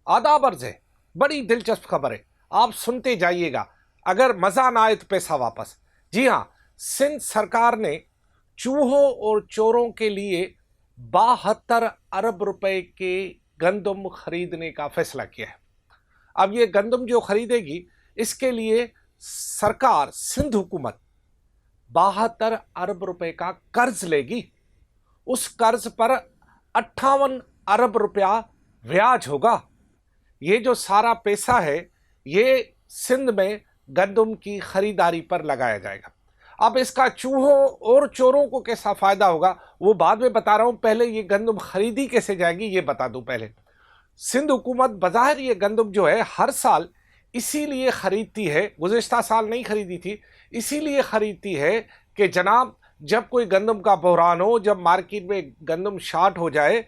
आदाब अर्ज है। बड़ी दिलचस्प खबर है, आप सुनते जाइएगा। अगर मजा ना आए तो पैसा वापस। जी हाँ, सिंध सरकार ने चूहों और चोरों के लिए 72 अरब रुपए के गंदम खरीदने का फैसला किया है। अब ये गंदम जो खरीदेगी, इसके लिए सरकार सिंध हुकूमत 72 अरब रुपए का कर्ज लेगी। उस कर्ज पर 58 अरब रुपया ब्याज होगा। ये जो सारा पैसा है, ये सिंध में गंदम की खरीदारी पर लगाया जाएगा। अब इसका चूहों और चोरों को कैसा फायदा होगा वो बाद में बता रहा हूं। पहले ये गंदम खरीदी कैसे जाएगी ये बता दूं। पहले सिंध हुकूमत बज़ाहिर ये गंदम जो है हर साल इसीलिए खरीदती है, गुज़िश्ता साल नहीं खरीदी थी, इसीलिए खरीदती है कि जनाब जब कोई गंदम का बहरान हो, जब मार्केट में गंदम शार्ट हो जाए,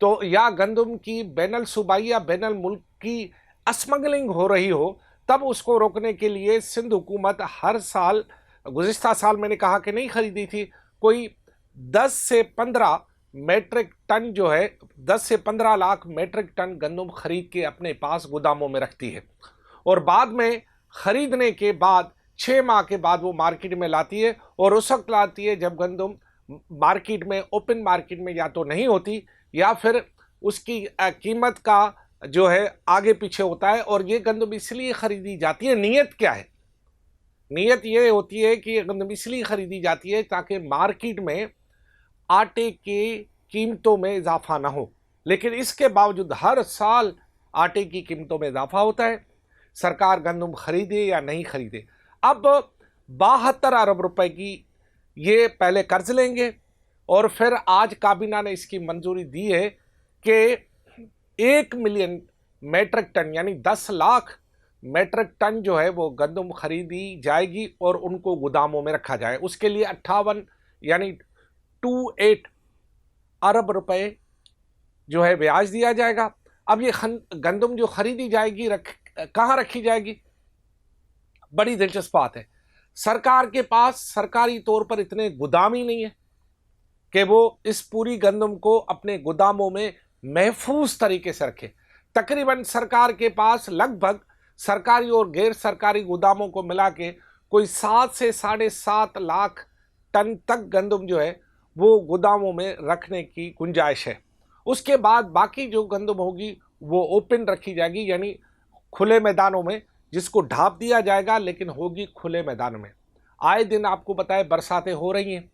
तो या गंदम की बैनल सूबाई या बैनल मुल्क की स्मगलिंग हो रही हो, तब उसको रोकने के लिए सिंध हुकूमत हर साल, गुज़िश्ता साल मैंने कहा कि नहीं खरीदी थी, कोई 10 से 15 मेट्रिक टन जो है 10 से 15 लाख मेट्रिक टन गंदम खरीद के अपने पास गोदामों में रखती है। और बाद में खरीदने के बाद 6 माह के बाद वो मार्केट में लाती है। और उस वक्त लाती है जब गंदम मार्केट में, ओपन मार्केट में या तो नहीं होती या फिर उसकी कीमत का जो है आगे पीछे होता है। और ये गंदम इसलिए खरीदी जाती है, नीयत क्या है? नीयत ये होती है कि ये गंदम इसलिए खरीदी जाती है ताकि मार्केट में आटे की कीमतों में इजाफा ना हो। लेकिन इसके बावजूद हर साल आटे की कीमतों में इजाफा होता है, सरकार गंदम खरीदे या नहीं खरीदे। अब 72 अरब रुपए की ये पहले कर्ज लेंगे और फिर आज काबीना ने इसकी मंजूरी दी है कि 1 मिलियन मेट्रिक टन यानी 10 लाख मेट्रिक टन जो है वो गंदम खरीदी जाएगी और उनको गोदामों में रखा जाए। उसके लिए 58 यानी 28 अरब रुपए जो है ब्याज दिया जाएगा। अब ये गंदम जो खरीदी जाएगी कहाँ रखी जाएगी? बड़ी दिलचस्प बात है। सरकार के पास सरकारी तौर पर इतने गोदाम ही नहीं है कि वो इस पूरी गंदम को अपने गोदामों में महफूज तरीके से रखे। तकरीबन सरकार के पास लगभग सरकारी और गैर सरकारी गोदामों को मिला के कोई 7 से 7.5 लाख टन तक गंदम जो है वो गोदामों में रखने की गुंजाइश है। उसके बाद बाकी जो गंदम होगी वो ओपन रखी जाएगी, यानी खुले मैदानों में, जिसको ढाप दिया जाएगा लेकिन होगी खुले मैदान में। आए दिन आपको बताए बरसातें हो रही हैं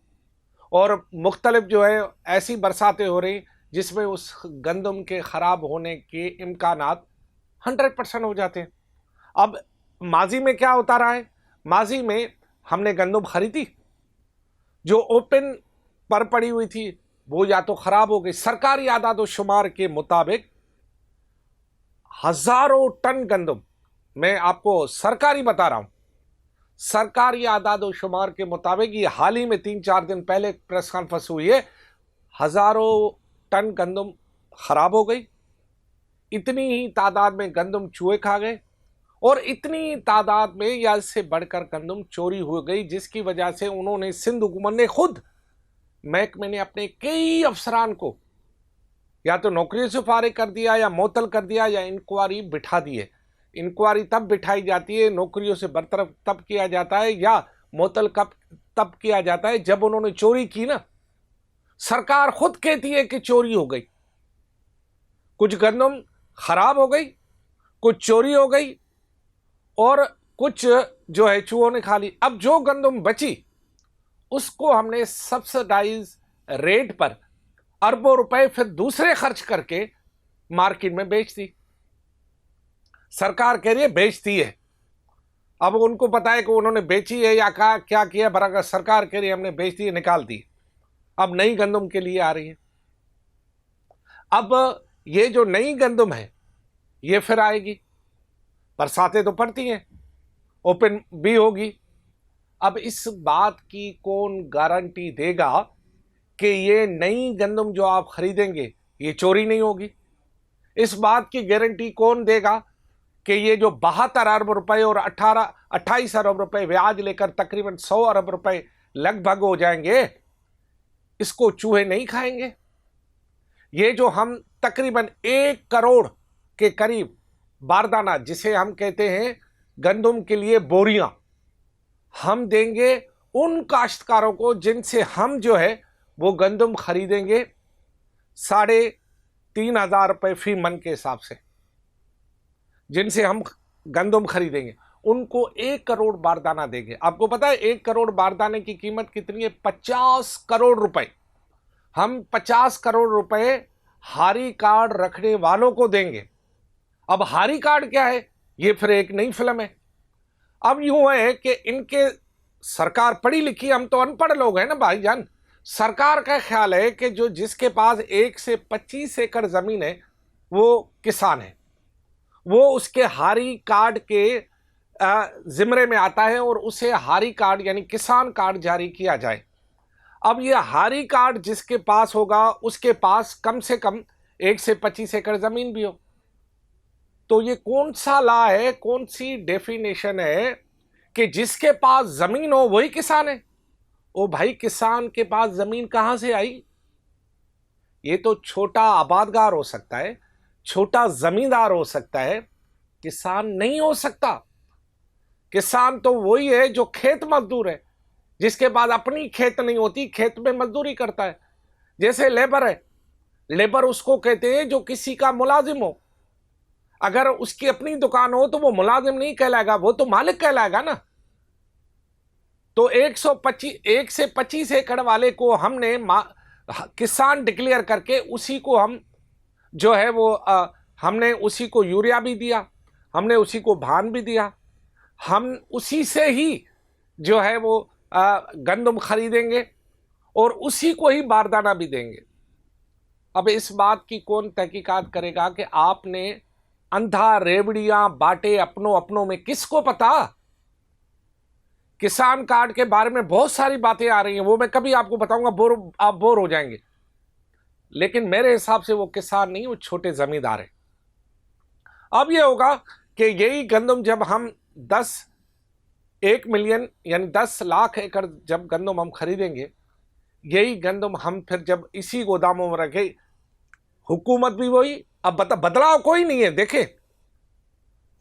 और मुख्तलिफ जो है ऐसी बरसातें हो रही जिसमें उस गंदम के ख़राब होने के इम्कानात 100% हो जाते हैं। अब माजी में क्या होता रहा है? माजी में हमने गंदम खरीदी, जो ओपन पर पड़ी हुई थी वो या तो ख़राब हो गई। सरकारी आदाद शुमार के मुताबिक हज़ारों टन गंदम, मैं आपको सरकारी बता रहा हूं, सरकारी आदाद शुमार के मुताबिक, ये हाल ही में 3-4 दिन पहले प्रेस कॉन्फ्रेंस हुई है, हज़ारों टन गंदम ख़राब हो गई। इतनी ही तादाद में गंदम चूहे खा गए और इतनी तादाद में या इससे बढ़कर गंदम चोरी हो गई, जिसकी वजह से उन्होंने, सिंध हुकूमत ने खुद, महकमे ने अपने कई अफसरान को या तो नौकरियों से फारिग कर दिया या मुअत्तल कर दिया या इंक्वायरी बिठा दी है। इंक्वायरी तब बिठाई जाती है, नौकरियों से बरतरफ तब किया जाता है या मुअत्तल तब किया जाता है जब उन्होंने चोरी की ना। सरकार खुद कहती है कि चोरी हो गई, कुछ गंदम खराब हो गई, कुछ चोरी हो गई और कुछ जो है चूहों ने खा ली। अब जो गंदम बची उसको हमने सब्सिडाइज रेट पर अरबों रुपए फिर दूसरे खर्च करके मार्केट में बेच दी। सरकार कह रही है बेचती है। अब उनको पता है कि उन्होंने बेची है या क्या किया, बराबर सरकार कह रही है हमने बेच दी है, निकाल दी। अब नई गंदम के लिए आ रही है। अब ये जो नई गंदम है ये फिर आएगी, बरसातें तो पड़ती हैं, ओपन भी होगी। अब इस बात की कौन गारंटी देगा कि ये नई गंदम जो आप खरीदेंगे ये चोरी नहीं होगी? इस बात की गारंटी कौन देगा कि ये जो 72 अरब रुपए और 28 अरब रुपए ब्याज लेकर तकरीबन 100 अरब रुपए लगभग हो जाएंगे, इसको चूहे नहीं खाएंगे? ये जो हम तकरीबन 1 करोड़ के करीब बारदाना, जिसे हम कहते हैं गंदम के लिए बोरियां, हम देंगे उन काश्तकारों को जिनसे हम जो है वो गंदम खरीदेंगे 3,500 रुपये फी मन के हिसाब से। जिनसे हम गंदम खरीदेंगे उनको 1 करोड़ बारदाना देंगे। आपको पता है 1 करोड़ बारदाने की कीमत कितनी है? 50 करोड़ रुपए। हम 50 करोड़ रुपए हारी कार्ड रखने वालों को देंगे। अब हारी कार्ड क्या है, ये फिर एक नई फिल्म है। अब यूं है कि इनके सरकार पढ़ी लिखी, हम तो अनपढ़ लोग हैं ना भाईजान। सरकार का ख्याल है कि जो जिसके पास 1 से 25 एकड़ जमीन है वो किसान है, वो उसके हारी कार्ड के जिम्मे में आता है और उसे हारी कार्ड यानी किसान कार्ड जारी किया जाए। अब ये हारी कार्ड जिसके पास होगा उसके पास कम से कम 1 से 25 एकड़ जमीन भी हो। तो ये कौन सा लॉ है, कौन सी डेफिनेशन है कि जिसके पास जमीन हो वही किसान है? ओ भाई, किसान के पास जमीन कहां से आई? ये तो छोटा आबादगार हो सकता है, छोटा जमींदार हो सकता है, किसान नहीं हो सकता। किसान तो वही है जो खेत मजदूर है, जिसके पास अपनी खेत नहीं होती, खेत में मजदूरी करता है। जैसे लेबर है, लेबर उसको कहते हैं जो किसी का मुलाजिम हो। अगर उसकी अपनी दुकान हो तो वो मुलाजिम नहीं कहलाएगा, वो तो मालिक कहलाएगा ना। तो 1 से 25 एकड़ वाले को हमने किसान डिक्लेयर करके उसी को हम जो है वो हमने उसी को यूरिया भी दिया, हमने उसी को धान भी दिया, हम उसी से ही जो है वो गंदम खरीदेंगे और उसी को ही बारदाना भी देंगे। अब इस बात की कौन तहकीकात करेगा कि आपने अंधा रेवड़ियां बांटे अपनों अपनों में? किसको पता? किसान कार्ड के बारे में बहुत सारी बातें आ रही हैं, वो मैं कभी आपको बताऊंगा, आप बोर हो जाएंगे। लेकिन मेरे हिसाब से वो किसान नहीं, वो छोटे जमींदार हैं। अब ये होगा कि यही गंदम जब हम 1 मिलियन यानी 10 लाख एकड़ जब गंदम हम खरीदेंगे, यही गंदम हम फिर जब इसी गोदामों में रखे, हुकूमत भी वही, अब बदलाव कोई नहीं है। देखें,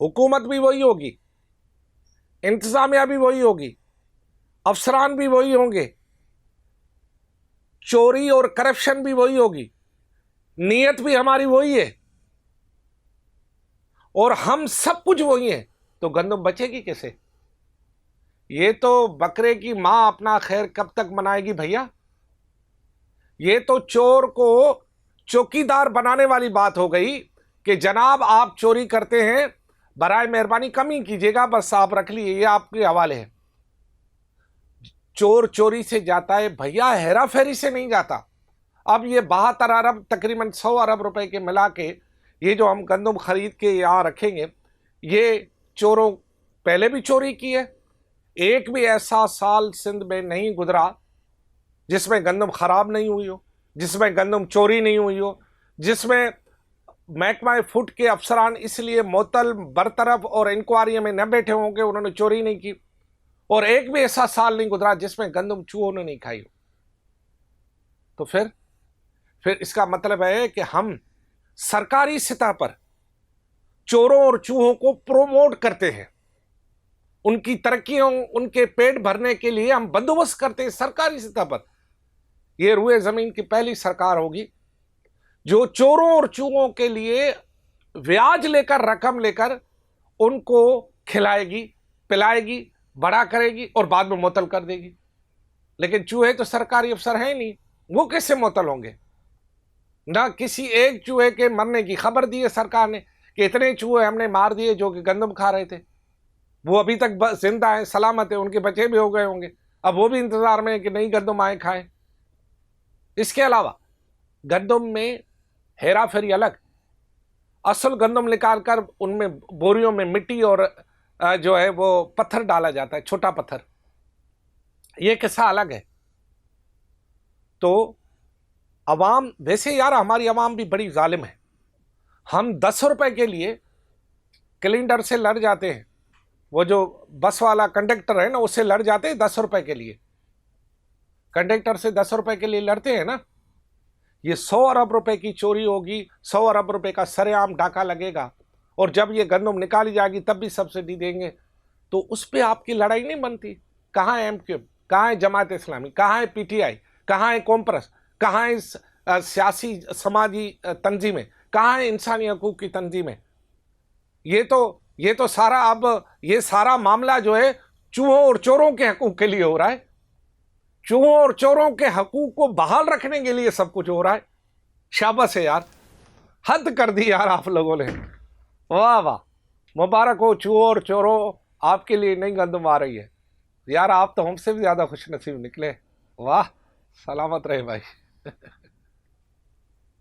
हुकूमत भी वही होगी, इंतजामिया भी वही होगी, अफसरान भी वही होंगे, चोरी और करप्शन भी वही होगी, नीयत भी हमारी वही है और हम सब कुछ वही है। तो गंदम बचेगी कैसे? ये तो बकरे की मां अपना खैर कब तक मनाएगी भैया? ये तो चोर को चौकीदार बनाने वाली बात हो गई कि जनाब आप चोरी करते हैं, बराए मेहरबानी कम ही कीजिएगा, बस आप रख लिए, ये आपके हवाले है। चोर चोरी से जाता है भैया, हेरा फेरी से नहीं जाता। अब ये 72 अरब तकरीबन 100 अरब रुपए के मिला के ये जो हम गंदम खरीद के यहाँ रखेंगे, ये चोरों पहले भी चोरी की है। एक भी ऐसा साल सिंध में नहीं गुजरा जिसमें गंदम खराब नहीं हुई हो, जिसमें गंदम चोरी नहीं हुई हो, जिसमें महकमा फूड के अफसरान इसलिए मुअत्तल बरतरफ और इंक्वायरी में न बैठे होंगे, उन्होंने चोरी नहीं की। और एक भी ऐसा साल नहीं गुजरा जिसमें गंदम चूहों ने नहीं खाई हो। तो फिर इसका मतलब है कि हम सरकारी सतह पर चोरों और चूहों को प्रोमोट करते हैं, उनकी तरक्कियों, उनके पेट भरने के लिए हम बंदोबस्त करते हैं सरकारी सतह पर। यह रुए जमीन की पहली सरकार होगी जो चोरों और चूहों के लिए ब्याज लेकर, रकम लेकर उनको खिलाएगी, पिलाएगी, बड़ा करेगी और बाद में मुअत्तल कर देगी। लेकिन चूहे तो सरकारी अफसर हैं नहीं, वो कैसे मुअत्तल होंगे? ना किसी एक चूहे के मरने की खबर दी है सरकार ने कि इतने चूहे हमने मार दिए जो कि गंदम खा रहे थे, वो अभी तक जिंदा है, सलामत है, उनके बच्चे भी हो गए होंगे, अब वो भी इंतजार में है कि नहीं गंदम आए खाए। इसके अलावा गंदम में हेरा फेरी अलग, असल गंदम निकाल कर उनमें बोरियों में मिट्टी और जो है वो पत्थर डाला जाता है, छोटा पत्थर, ये किस्सा अलग है। तो अवाम, वैसे यार हमारी अवाम भी बड़ी जालिम है। हम 10 रुपए के लिए कैलेंडर से लड़ जाते हैं, वो जो बस वाला कंडक्टर है ना, उससे लड़ जाते हैं 10 रुपए के लिए। कंडक्टर से 10 रुपए के लिए लड़ते हैं ना, ये 100 अरब रुपए की चोरी होगी, 100 अरब रुपए का सरेआम डाका लगेगा, और जब ये गंदम निकाली जाएगी तब भी सब्सिडी देंगे, तो उस पर आपकी लड़ाई नहीं बनती। कहाँ है एमक्यू, कहाँ है जमात इस्लामी, कहाँ है पीटीआई, कहाँ है कॉम्प्रेस, कहाँ है इस सियासी समाजी तंजीमें, कहाँ है इंसानी हकूक की तंजीमें? ये तो सारा अब ये सारा मामला जो है चूहों और चोरों के हकूक के लिए हो रहा है। चूहों और चोरों के हकूक को बहाल रखने के लिए सब कुछ हो रहा है। शाबाश है यार, हद कर दी यार आप लोगों ने। वाह वाह, मुबारक हो चूहों और चोरों, आपके लिए नई गंदम आ रही है यार। आप तो हमसे भी ज्यादा खुश नसीब निकले। वाह, सलामत रहे भाई।